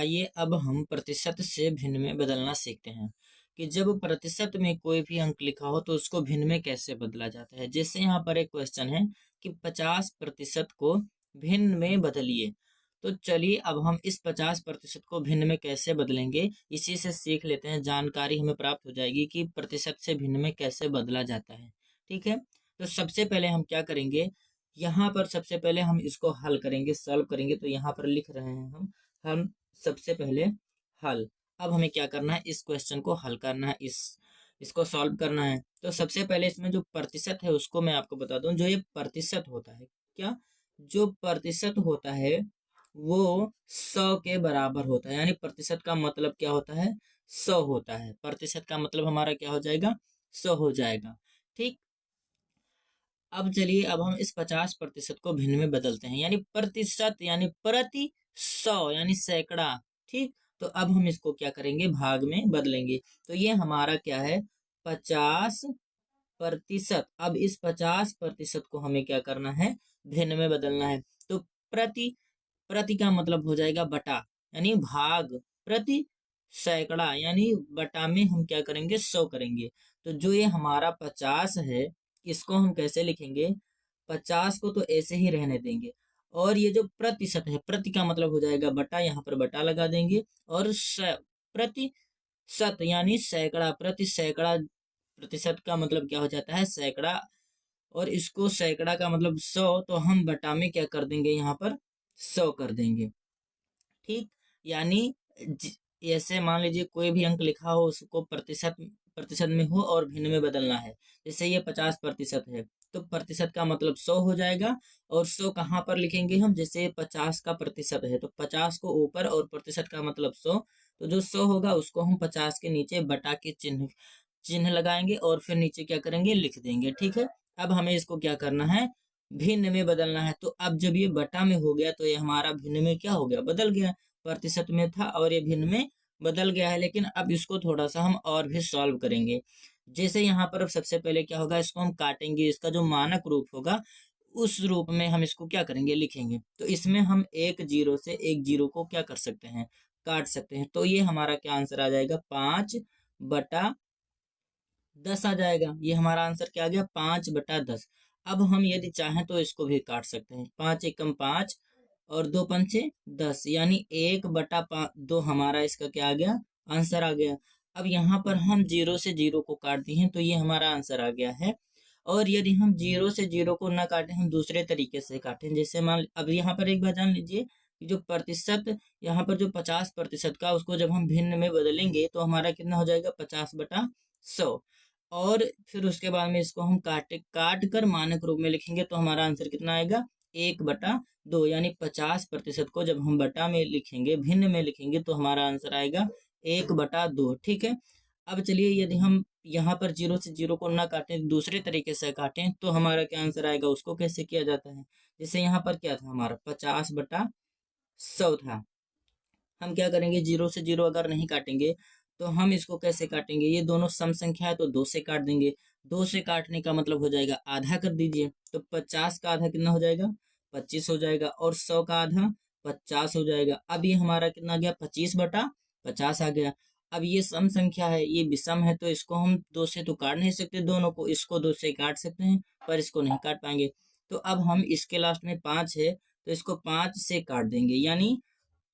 आइए अब हम प्रतिशत से भिन्न में बदलना सीखते हैं कि जब प्रतिशत में कोई भी अंक लिखा हो तो उसको भिन्न में कैसे बदला जाता है। जैसे यहाँ पर एक क्वेश्चन है कि 50% को भिन्न में बदलिए। तो चलिए अब हम इस 50% को भिन्न में कैसे बदलेंगे, इसी से सीख लेते हैं। जानकारी हमें प्राप्त हो जाएगी कि प्रतिशत से भिन्न में कैसे बदला जाता है। ठीक है, तो सबसे पहले हम क्या करेंगे, यहाँ पर सबसे पहले हम इसको हल करेंगे, सॉल्व करेंगे। तो यहाँ पर लिख रहे हैं हम सबसे पहले हल। अब हमें क्या करना है, इस क्वेश्चन को हल करना है, इसको सॉल्व करना है। तो सबसे पहले इसमें जो प्रतिशत है उसको मैं आपको बता दूं। जो ये प्रतिशत होता है, क्या जो प्रतिशत होता है वो 100 के बराबर होता है। यानी प्रतिशत का मतलब क्या होता है, 100 होता है। प्रतिशत का मतलब हमारा क्या हो जाएगा, 100 हो जाएगा। ठीक, अब चलिए अब हम इस 50% को भिन्न में बदलते हैं। यानी प्रतिशत यानी प्रति 100 यानी सैकड़ा। ठीक, तो अब हम इसको क्या करेंगे, भाग में बदलेंगे। तो ये हमारा क्या है, 50%। अब इस 50% को हमें क्या करना है, भिन्न में बदलना है। तो प्रति प्रति का मतलब हो जाएगा बटा, यानी भाग। प्रति सैकड़ा यानी बटा में हम क्या करेंगे, 100 करेंगे। तो जो ये हमारा 50 है इसको हम कैसे लिखेंगे, 50 को तो ऐसे ही रहने देंगे। और ये जो प्रतिशत है, प्रति का मतलब हो जाएगा बटा, यहाँ पर बटा लगा देंगे। और प्रतिशत यानी सैकड़ा, प्रति सैकड़ा, प्रतिशत का मतलब क्या हो जाता है, सैकड़ा। और इसको सैकड़ा का मतलब 100, तो हम बटा में क्या कर देंगे, यहाँ पर 100 कर देंगे। ठीक, यानी ऐसे मान लीजिए कोई भी अंक लिखा हो उसको प्रतिशत प्रतिशत में हो और भिन्न में बदलना है। जैसे ये 50% है तो प्रतिशत का मतलब 100 हो जाएगा। और 100 कहाँ पर लिखेंगे हम, जैसे 50 का प्रतिशत है तो 50 को ऊपर और प्रतिशत का मतलब 100। तो जो 100 होगा उसको हम 50 के नीचे बटा के चिन्ह चिन्ह लगाएंगे और फिर नीचे क्या करेंगे, लिख देंगे। ठीक है, अब हमें इसको क्या करना है, भिन्न में बदलना है। तो अब जब ये बटा में हो गया तो ये हमारा भिन्न में क्या हो गया, बदल गया। प्रतिशत में था और ये भिन्न में बदल गया है। लेकिन अब इसको थोड़ा सा हम और भी सॉल्व करेंगे। जैसे यहाँ पर अब सबसे पहले क्या होगा, इसको हम काटेंगे। इसका जो मानक रूप होगा उस रूप में हम इसको क्या करेंगे, लिखेंगे। तो इसमें हम एक जीरो से एक जीरो को क्या कर सकते हैं, काट सकते हैं। तो ये हमारा क्या आंसर आ जाएगा, 5/10 आ जाएगा। ये हमारा आंसर क्या आ गया, 5/10। अब हम यदि चाहें तो इसको भी काट सकते हैं। 5 एकम 5 और 2 पंचे 10, यानी 1/2 हमारा इसका क्या आ गया, आंसर आ गया। अब यहाँ पर हम जीरो से जीरो को काट दिए हैं तो ये हमारा आंसर आ गया है। और यदि हम जीरो से जीरो को ना काटें, हम दूसरे तरीके से काटें। जैसे मान अब यहाँ पर एक बार जान लीजिए कि जो प्रतिशत यहाँ पर जो 50% का, उसको जब हम भिन्न में बदलेंगे तो हमारा कितना हो जाएगा, 50/100। और फिर उसके बाद में इसको हम काट कर मानक रूप में लिखेंगे तो हमारा आंसर कितना आएगा, 1/2। यानी 50% को जब हम बटा में लिखेंगे, भिन्न में लिखेंगे, तो हमारा आंसर आएगा 1/2। ठीक है, अब चलिए यदि हम यहाँ पर जीरो से जीरो को ना काटें, दूसरे तरीके से काटें, तो हमारा क्या आंसर आएगा, उसको कैसे किया जाता है। जैसे यहाँ पर क्या था, हमारा 50/100 था। हम क्या करेंगे, जीरो से जीरो अगर नहीं काटेंगे तो हम इसको कैसे काटेंगे, ये दोनों सम संख्या है तो 2 से काट देंगे। 2 से काटने का मतलब हो जाएगा आधा कर दीजिए। तो 50 का आधा कितना हो जाएगा, 25 हो जाएगा। और 100 का आधा 50 हो जाएगा। अब ये हमारा कितना आ गया, 25/50 आ गया। अब ये सम संख्या है, ये विषम है, तो इसको हम 2 से तो काट नहीं सकते दोनों को, इसको 2 से काट सकते हैं पर इसको नहीं काट पाएंगे। तो अब हम इसके लास्ट में 5 है तो इसको 5 से काट देंगे। यानी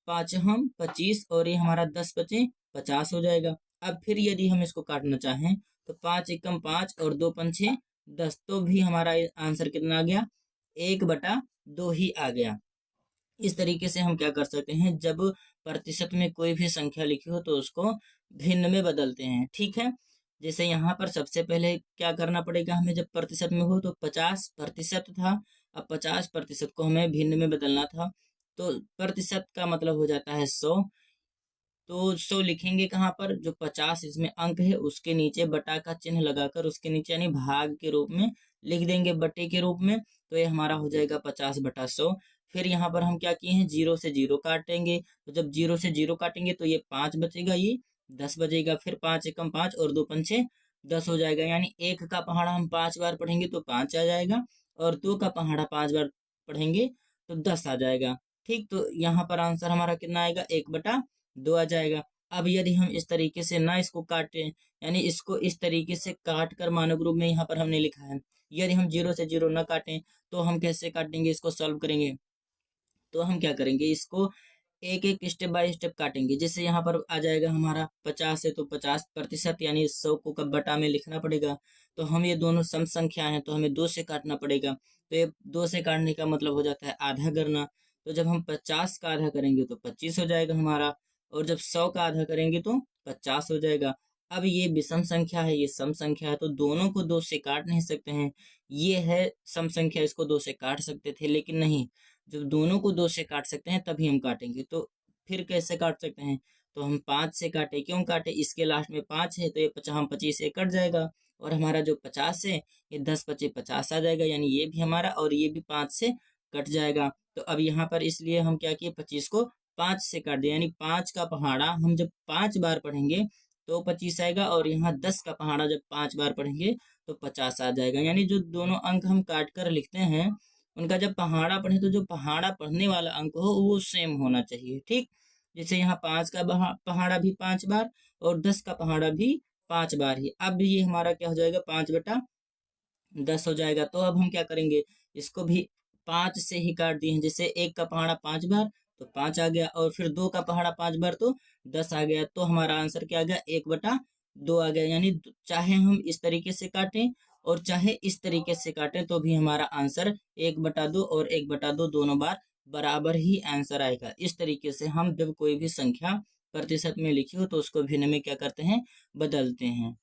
5 हम 25 और ये हमारा 10 बचे 50 हो जाएगा। अब फिर यदि हम इसको काटना चाहें तो 5 एकम 5 और 2 पंचे 10, तो भी हमारा आंसर कितना आ गया, 1/2 ही आ गया। इस तरीके से हम क्या कर सकते हैं, जब प्रतिशत में कोई भी संख्या लिखी हो तो उसको भिन्न में बदलते हैं। ठीक है, जैसे यहाँ पर सबसे पहले क्या करना पड़ेगा हमें, जब प्रतिशत में हो तो 50% था। अब 50% को हमें भिन्न में बदलना था। तो प्रतिशत का मतलब हो जाता है 100। तो 100 लिखेंगे कहाँ पर, जो 50 इसमें अंक है उसके नीचे बटा का चिन्ह लगाकर उसके नीचे यानी भाग के रूप में लिख देंगे, बटे के रूप में। तो ये हमारा हो जाएगा 50/100। फिर यहाँ पर हम क्या किए हैं, जीरो से जीरो काटेंगे। तो जब जीरो से जीरो काटेंगे तो ये 5 बचेगा, ये 10 बचेगा। फिर 5 एकम 5 और 2 पंचे 10 हो जाएगा। यानी 1 का पहाड़ा हम 5 बार पढ़ेंगे तो 5 आ जाएगा। और 2 का पहाड़ा 5 बार पढ़ेंगे तो 10 आ जाएगा। ठीक, तो यहाँ पर आंसर हमारा कितना आएगा, 1/10 2 आ जाएगा। अब यदि हम इस तरीके से ना इसको काटें, यानी इसको इस तरीके से काट कर मानक रूप में यहाँ पर हमने लिखा है, यदि हम 0 से 0 ना काटें तो हम कैसे काटेंगे, इसको सॉल्व करेंगे। तो हम क्या करेंगे, इसको एक एक स्टेप बाय स्टेप काटेंगे। जैसे यहाँ पर आ जाएगा हमारा 50 है तो 50%, यानी 100 को कब बटा में लिखना पड़ेगा। तो हम ये दोनों सम संख्या हैं तो हमें 2 से काटना पड़ेगा। तो ये 2 से काटने का मतलब हो जाता है आधा करना। तो जब हम 50 का आधा करेंगे तो 25 हो जाएगा हमारा, और जब 100 का आधा करेंगे तो 50 हो जाएगा। अब ये विषम संख्या है, ये सम संख्या है, तो दोनों को 2 से काट नहीं सकते हैं। ये है सम संख्या, इसको 2 से काट सकते थे, लेकिन नहीं, जब दोनों को 2 से काट सकते हैं तभी हम काटेंगे। तो फिर कैसे काट सकते हैं, तो हम 5 से काटे। क्यों काटे, इसके लास्ट में 5 है तो ये हम 25 से कट जाएगा, और हमारा जो 50 है ये 10 पचे 50 आ जाएगा, यानी ये भी हमारा और ये भी 5 से कट जाएगा। तो अब यहाँ पर इसलिए हम क्या किए, 25 को 5 से काट दिया, यानी 5 का पहाड़ा हम जब 5 बार पढ़ेंगे तो 25 आएगा, और यहाँ 10 का पहाड़ा जब 5 बार पढ़ेंगे तो 50 आ जाएगा। यानी जो दोनों अंक हम काट कर लिखते हैं उनका जब पहाड़ा पढ़े तो जो पहाड़ा पढ़ने वाला अंक हो वो सेम होना चाहिए। ठीक, जैसे यहाँ 5 का पहाड़ा भी 5 बार और 10 का पहाड़ा भी 5 बार ही। अब ये हमारा क्या हो जाएगा, 5/10 हो जाएगा। तो अब हम क्या करेंगे, इसको भी 5 से ही काट दिए हैं। जैसे 1 का पहाड़ा 5 बार तो 5 आ गया, और फिर 2 का पहाड़ा 5 बार तो 10 आ गया। तो हमारा आंसर क्या आ गया, 1/2 आ गया। यानी चाहे हम इस तरीके से काटें और चाहे इस तरीके से काटें तो भी हमारा आंसर 1/2 और 1/2 दोनों बार बराबर ही आंसर आएगा। इस तरीके से हम जब कोई भी संख्या प्रतिशत में लिखी हो तो उसको भिन्न में क्या करते हैं, बदलते हैं।